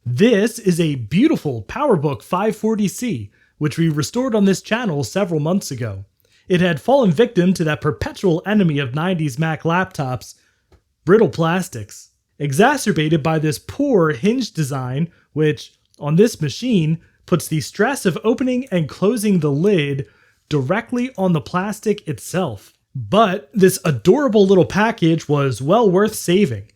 This is a beautiful PowerBook 540C, which we restored on this channel several months ago. It had fallen victim to that perpetual enemy of 90s Mac laptops, brittle plastics, exacerbated by this poor hinge design, which, on this machine, puts the stress of opening and closing the lid directly on the plastic itself. But this adorable little package was well worth saving.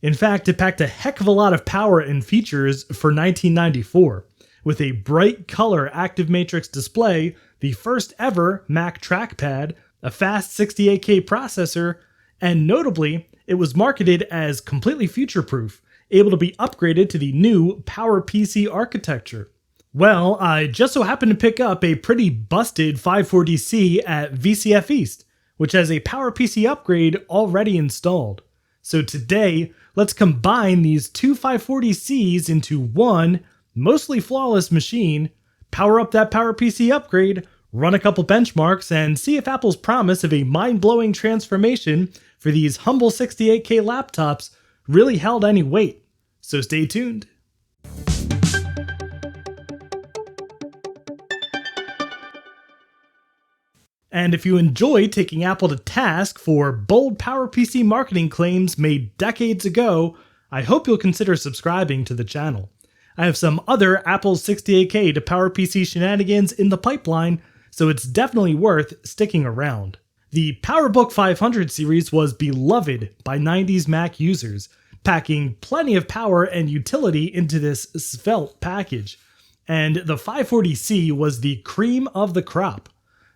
In fact, it packed a heck of a lot of power and features for 1994, with a bright color active matrix display, the first ever Mac trackpad, a fast 68K processor, and notably, it was marketed as completely future-proof, able to be upgraded to the new PowerPC architecture. Well, I just so happened to pick up a pretty busted 540C at VCF East, which has a PowerPC upgrade already installed. So today, let's combine these two 540Cs into one mostly flawless machine, power up that PowerPC upgrade, run a couple benchmarks, and see if Apple's promise of a mind-blowing transformation for these humble 68K laptops really held any weight. So stay tuned. And if you enjoy taking Apple to task for bold PowerPC marketing claims made decades ago, I hope you'll consider subscribing to the channel. I have some other Apple 68K to PowerPC shenanigans in the pipeline, so it's definitely worth sticking around. The PowerBook 500 series was beloved by 90s Mac users, packing plenty of power and utility into this svelte package. And the 540C was the cream of the crop.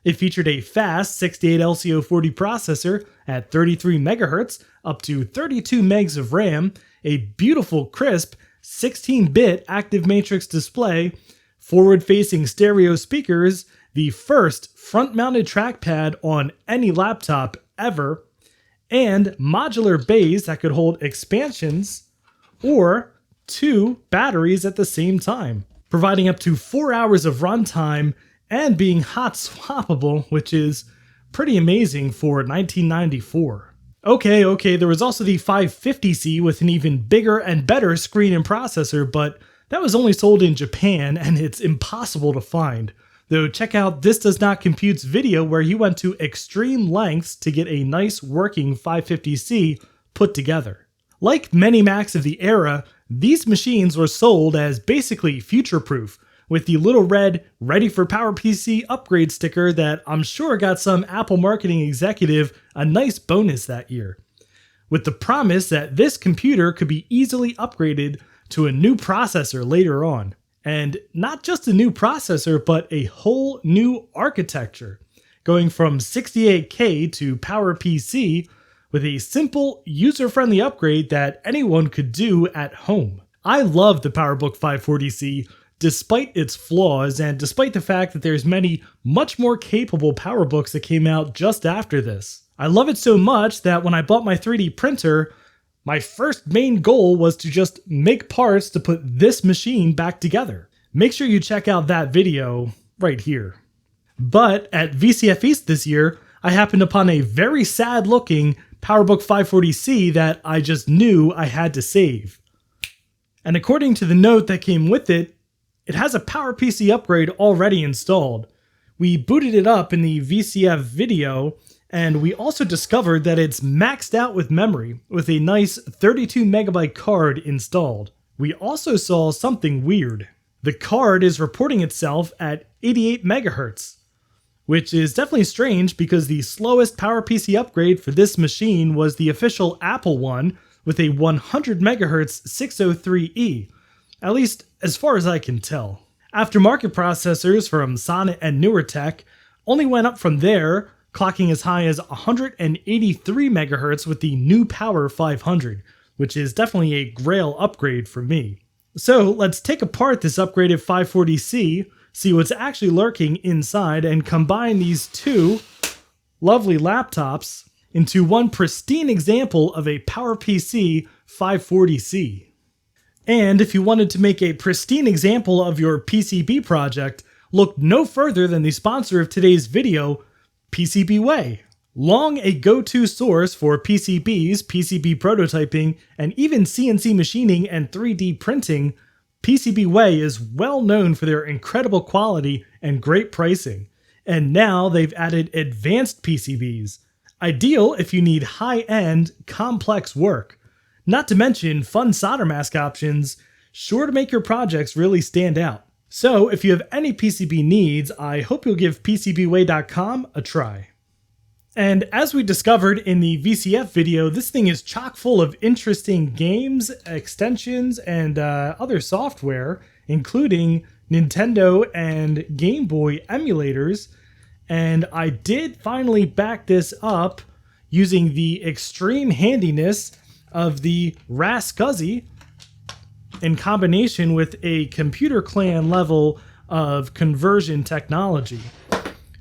It featured a fast 68LCO40 processor at 33 MHz, up to 32 megs of RAM, a beautiful crisp 16-bit active matrix display, forward-facing stereo speakers, the first front-mounted trackpad on any laptop ever, and modular bays that could hold expansions or 2 batteries at the same time, providing up to 4 hours of runtime and being hot swappable, which is pretty amazing for 1994. Okay, there was also the 550C with an even bigger and better screen and processor, but that was only sold in Japan and it's impossible to find. Though check out This Does Not Compute's video where he went to extreme lengths to get a nice working 550C put together. Like many Macs of the era, these machines were sold as basically future-proof, with the little red Ready for PowerPC upgrade sticker that I'm sure got some Apple marketing executive a nice bonus that year, with the promise that this computer could be easily upgraded to a new processor later on. And not just a new processor, but a whole new architecture, going from 68K to PowerPC with a simple, user-friendly upgrade that anyone could do at home. I love the PowerBook 540C, despite its flaws and despite the fact that there's many much more capable PowerBooks that came out just after this. I love it so much that when I bought my 3D printer, my first main goal was to just make parts to put this machine back together. Make sure you check out that video right here. But at VCF East this year, I happened upon a very sad looking PowerBook 540C that I just knew I had to save. And according to the note that came with it, it has a PowerPC upgrade already installed. We booted it up in the VCF video, and we also discovered that it's maxed out with memory, with a nice 32 megabyte card installed. We also saw something weird. The card is reporting itself at 88 megahertz, which is definitely strange because the slowest PowerPC upgrade for this machine was the official Apple one with a 100 megahertz 603E. At least as far as I can tell. Aftermarket processors from Sonnet and NewerTech only went up from there, clocking as high as 183 MHz with the new Power 500, which is definitely a grail upgrade for me. So let's take apart this upgraded 540C, see what's actually lurking inside, and combine these two lovely laptops into one pristine example of a PowerPC 540C. And if you wanted to make a pristine example of your PCB project, look no further than the sponsor of today's video, PCBWay. Long a go-to source for PCBs, PCB prototyping, and even CNC machining and 3D printing, PCBWay is well known for their incredible quality and great pricing, and now they've added advanced PCBs, ideal if you need high-end, complex work. Not to mention fun solder mask options, sure to make your projects really stand out. So if you have any PCB needs, I hope you'll give PCBWay.com a try. And as we discovered in the VCF video, this thing is chock full of interesting games, extensions, and other software, including Nintendo and Game Boy emulators. And I did finally back this up using the extreme handiness of the RASCuzzy in combination with a computer clan level of conversion technology.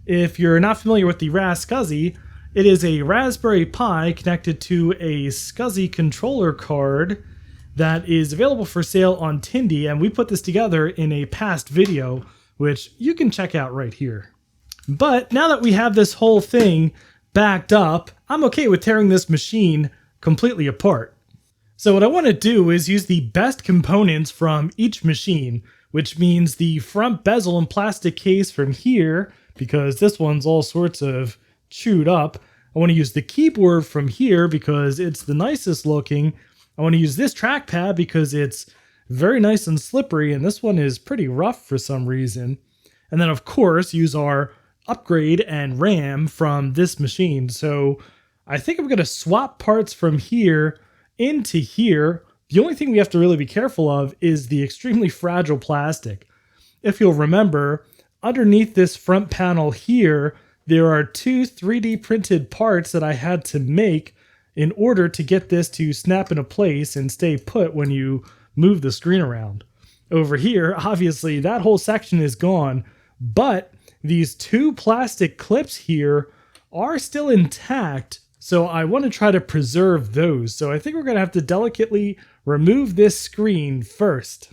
If you're not familiar with the RASCuzzy, it is a Raspberry Pi connected to a SCSI controller card that is available for sale on Tindy, and we put this together in a past video, which you can check out right here. But now that we have this whole thing backed up, I'm okay with tearing this machine completely apart. So what I want to do is use the best components from each machine, which means the front bezel and plastic case from here, because this one's all sorts of chewed up. I want to use the keyboard from here because it's the nicest looking. I want to use this trackpad because it's very nice and slippery, and this one is pretty rough for some reason. And then of course use our upgrade and RAM from this machine. So I think I'm going to swap parts from here into here. The only thing we have to really be careful of is the extremely fragile plastic. If you'll remember, underneath this front panel here, there are two 3D printed parts that I had to make in order to get this to snap into place and stay put when you move the screen around. Over here, obviously, that whole section is gone, but these two plastic clips here are still intact, so I want to try to preserve those. So I think we're going to have to delicately remove this screen first.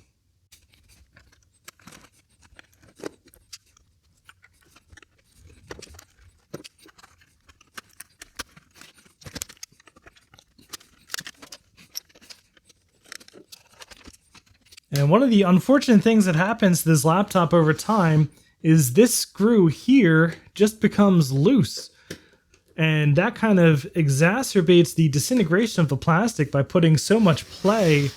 And one of the unfortunate things that happens to this laptop over time is this screw here just becomes loose. And that kind of exacerbates the disintegration of the plastic by putting so much play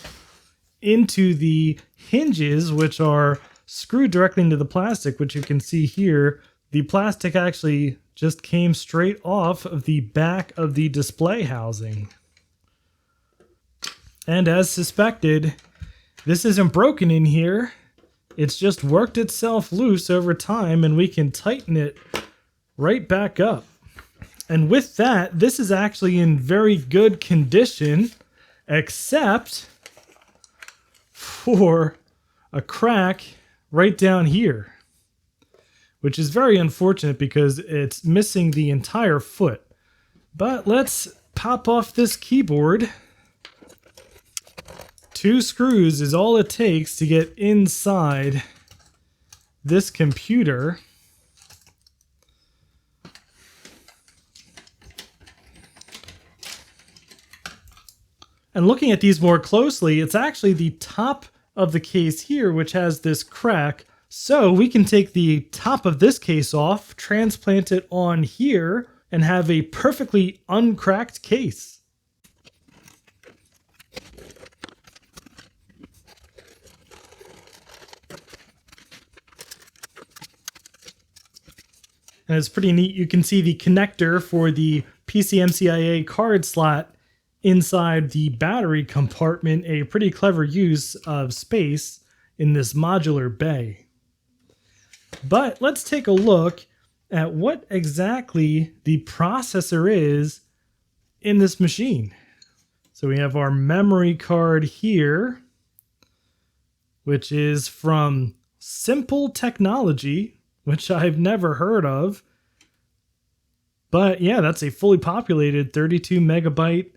into the hinges, which are screwed directly into the plastic, which you can see here. The plastic actually just came straight off of the back of the display housing. And as suspected, this isn't broken in here. It's just worked itself loose over time, and we can tighten it right back up. And with that, this is actually in very good condition, except for a crack right down here, which is very unfortunate because it's missing the entire foot. But let's pop off this keyboard. 2 screws is all it takes to get inside this computer. And looking at these more closely, it's actually the top of the case here which has this crack. So we can take the top of this case off, transplant it on here, and have a perfectly uncracked case. And it's pretty neat. You can see the connector for the PCMCIA card slot inside the battery compartment, a pretty clever use of space in this modular bay. But let's take a look at what exactly the processor is in this machine. So we have our memory card here, which is from Simple Technology, which I've never heard of. But yeah, that's a fully populated 32 megabyte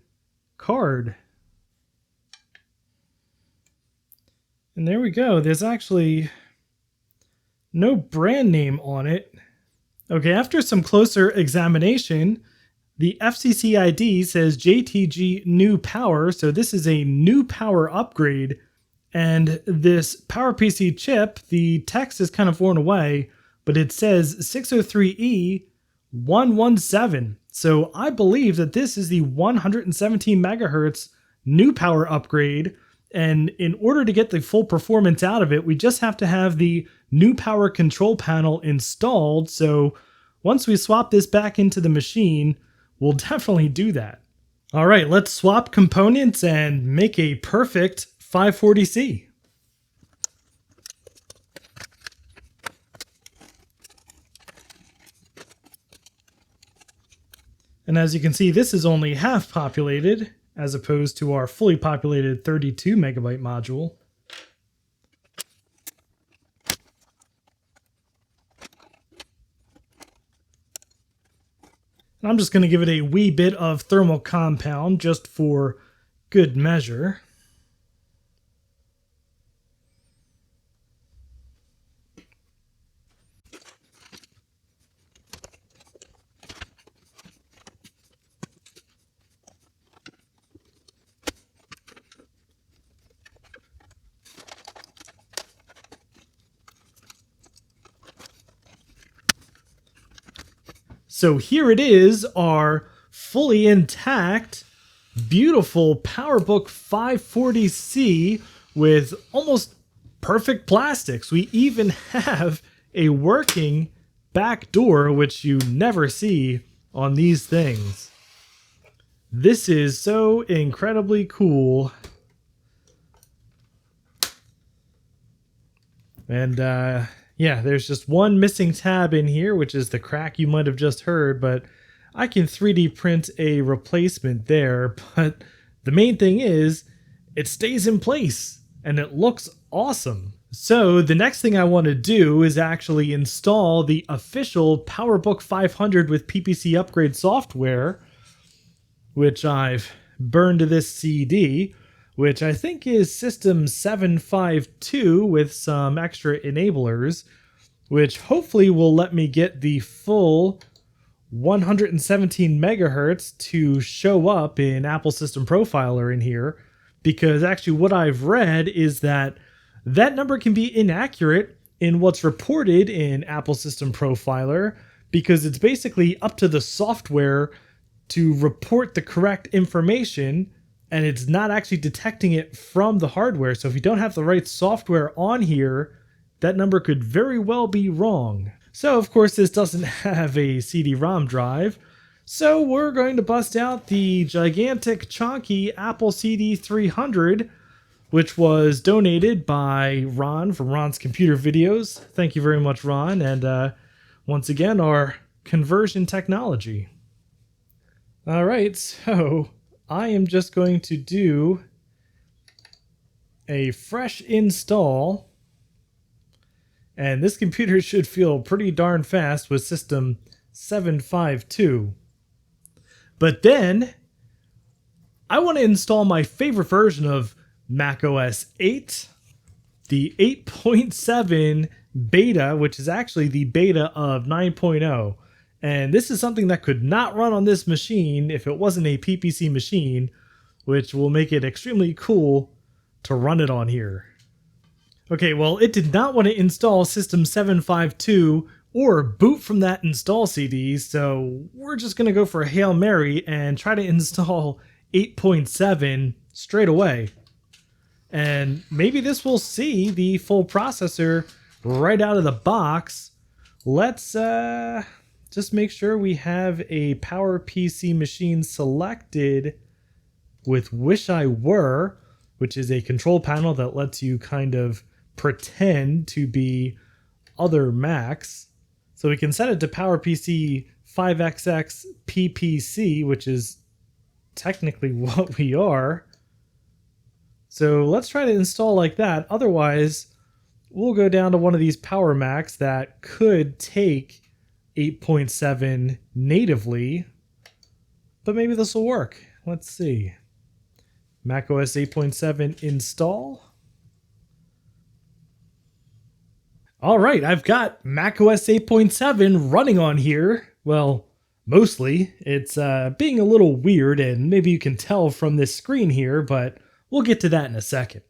card. And there we go. There's actually no brand name on it. Okay, after some closer examination, the FCC ID says JTG New Power, so this is a new power upgrade, And this PowerPC chip, the text is kind of worn away, but it says 603E117. So I believe that this is the 117 megahertz new power upgrade. And in order to get the full performance out of it, we just have to have the new power control panel installed. So once we swap this back into the machine, we'll definitely do that. All right, let's swap components and make a perfect 540C. And as you can see, this is only half populated as opposed to our fully populated 32 megabyte module. And I'm just going to give it a wee bit of thermal compound just for good measure. So here it is, our fully intact, beautiful PowerBook 540C with almost perfect plastics. We even have a working back door, which you never see on these things. This is so incredibly cool. And yeah, there's just one missing tab in here, which is the crack you might have just heard, but I can 3D print a replacement there. But the main thing is, it stays in place and it looks awesome. So the next thing I want to do is actually install the official PowerBook 500 with PPC upgrade software, which I've burned to this CD, which I think is System 752 with some extra enablers, which hopefully will let me get the full 117 megahertz to show up in Apple System Profiler in here, because actually what I've read is that that number can be inaccurate in what's reported in Apple System Profiler, because it's basically up to the software to report the correct information, and it's not actually detecting it from the hardware. So if you don't have the right software on here, that number could very well be wrong. So of course this doesn't have a CD-ROM drive, so we're going to bust out the gigantic chunky Apple CD 300, which was donated by Ron from Ron's Computer Videos. Thank you very much, Ron, and once again, our conversion technology. All right, so I am just going to do a fresh install, and this computer should feel pretty darn fast with System 752. But then I want to install my favorite version of macOS 8, the 8.7 beta, which is actually the beta of 9.0. And this is something that could not run on this machine if it wasn't a PPC machine, which will make it extremely cool to run it on here. Okay, well, it did not want to install System 752 or boot from that install CD, so we're just going to go for a Hail Mary and try to install 8.7 straight away. And maybe this will see the full processor right out of the box. Let's just make sure we have a PowerPC machine selected with Wish I Were, which is a control panel that lets you kind of pretend to be other Macs. So we can set it to PowerPC 5XX PPC, which is technically what we are. So let's try to install like that. Otherwise, we'll go down to one of these Power Macs that could take 8.7 natively, but maybe this will work. Let's see. macOS 8.7 install. All right, I've got macOS 8.7 running on here. Well, mostly. It's being a little weird, and maybe you can tell from this screen here, but we'll get to that in a second.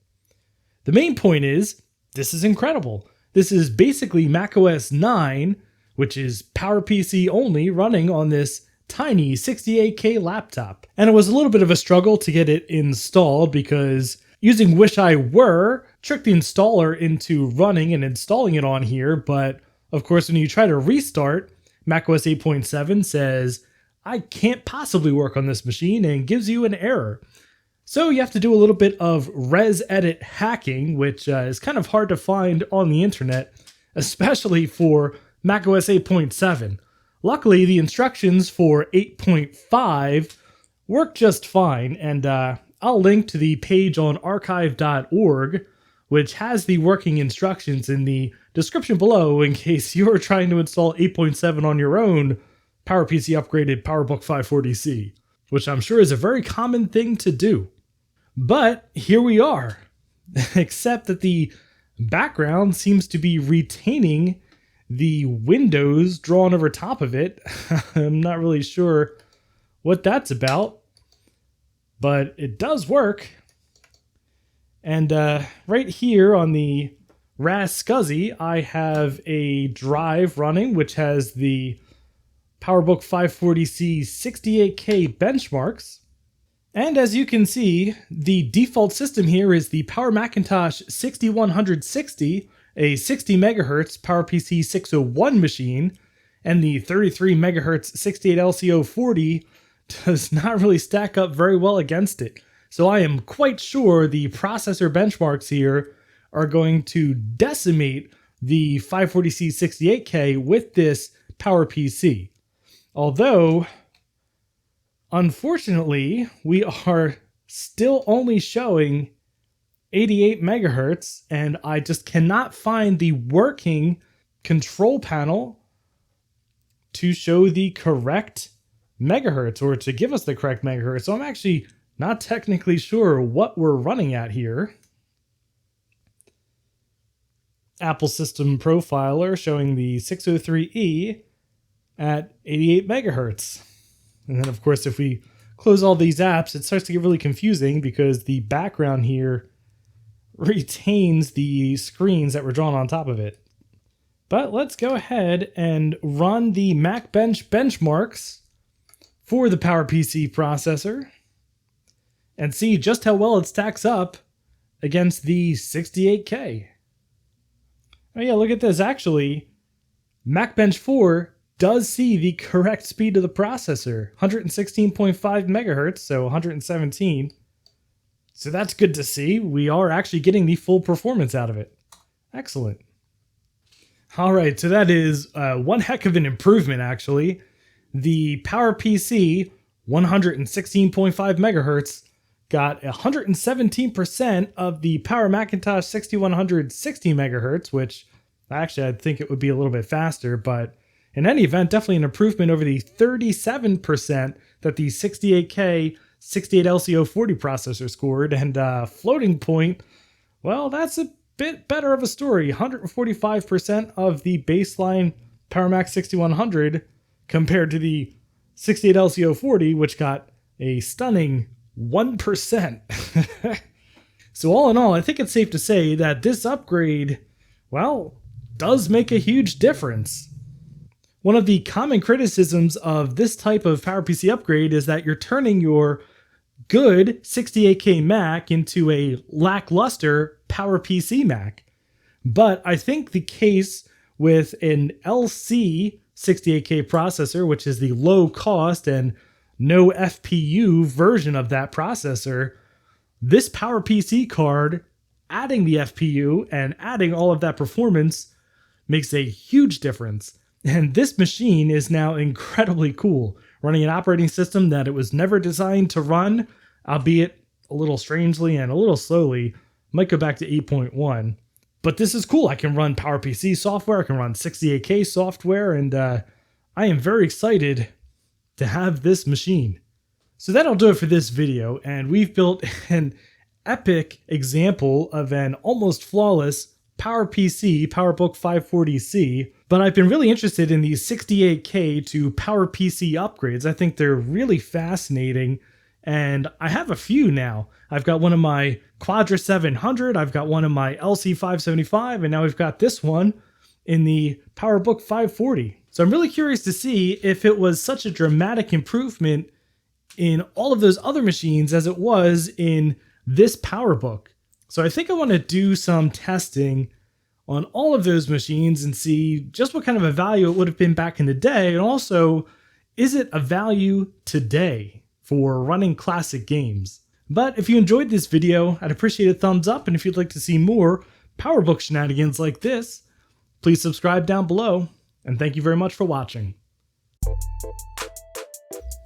The main point is, this is incredible. This is basically macOS 9, which is PowerPC only, running on this tiny 68K laptop. And it was a little bit of a struggle to get it installed because using Wish I Were tricked the installer into running and installing it on here, but of course when you try to restart, macOS 8.7 says, I can't possibly work on this machine, and gives you an error. So you have to do a little bit of res edit hacking, which is kind of hard to find on the internet, especially for macOS 8.7. Luckily, the instructions for 8.5 work just fine, and I'll link to the page on archive.org, which has the working instructions in the description below in case you're trying to install 8.7 on your own PowerPC upgraded PowerBook 540C, which I'm sure is a very common thing to do. But here we are, except that the background seems to be retaining the windows drawn over top of it. I'm not really sure what that's about, but it does work. And right here on the RAS-SCSI, I have a drive running which has the PowerBook 540C 68K benchmarks. And as you can see, the default system here is the Power Macintosh 6160, a 60 MHz PowerPC 601 machine, and the 33 MHz 68LCO40 does not really stack up very well against it. So I am quite sure the processor benchmarks here are going to decimate the 540C 68K with this PowerPC. Although, unfortunately, we are still only showing 88 megahertz, and I just cannot find the working control panel to show the correct megahertz, or to give us the correct megahertz. So I'm actually not technically sure what we're running at here. Apple System Profiler showing the 603E at 88 megahertz. And then of course, if we close all these apps, it starts to get really confusing because the background here retains the screens that were drawn on top of it. But let's go ahead and run the MacBench benchmarks for the PowerPC processor and see just how well it stacks up against the 68K. Oh yeah, look at this. Actually, MacBench 4 does see the correct speed of the processor, 116.5 megahertz, so 117. So that's good to see. We are actually getting the full performance out of it. Excellent. All right, so that is one heck of an improvement, actually. The PowerPC 116.5 megahertz got 117% of the Power Macintosh 6160 megahertz, which actually I think it would be a little bit faster, but in any event, definitely an improvement over the 37% that the 68K 68LCO40 processor scored, and floating point, well, that's a bit better of a story. 145% of the baseline PowerMac 6100 compared to the 68LCO40, which got a stunning 1%. So all in all, I think it's safe to say that this upgrade, well, does make a huge difference. One of the common criticisms of this type of PowerPC upgrade is that you're turning your good 68K Mac into a lackluster PowerPC Mac. But I think the case with an LC 68K processor, which is the low cost and no FPU version of that processor, this PowerPC card, adding the FPU and adding all of that performance makes a huge difference. And this machine is now incredibly cool, running an operating system that it was never designed to run, albeit a little strangely and a little slowly. Might go back to 8.1. But this is cool. I can run PowerPC software, I can run 68K software, and I am very excited to have this machine. So that'll do it for this video, and we've built an epic example of an almost flawless PowerPC, PowerBook 540C, but I've been really interested in these 68K to PowerPC upgrades. I think they're really fascinating, and I have a few now. I've got one of my Quadra 700, I've got one of my LC 575, and now we've got this one in the PowerBook 540. So I'm really curious to see if it was such a dramatic improvement in all of those other machines as it was in this PowerBook. So I think I want to do some testing on all of those machines and see just what kind of a value it would have been back in the day, and also, is it a value today for running classic games? But if you enjoyed this video, I'd appreciate a thumbs up, and if you'd like to see more PowerBook shenanigans like this, please subscribe down below, and thank you very much for watching.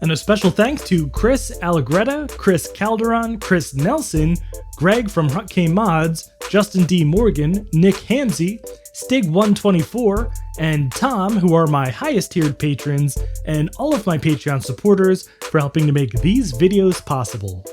And a special thanks to Chris Allegretta, Chris Calderon, Chris Nelson, Greg from HutK Mods, Justin D. Morgan, Nick Hamsey, Stig124, and Tom, who are my highest tiered patrons, and all of my Patreon supporters for helping to make these videos possible.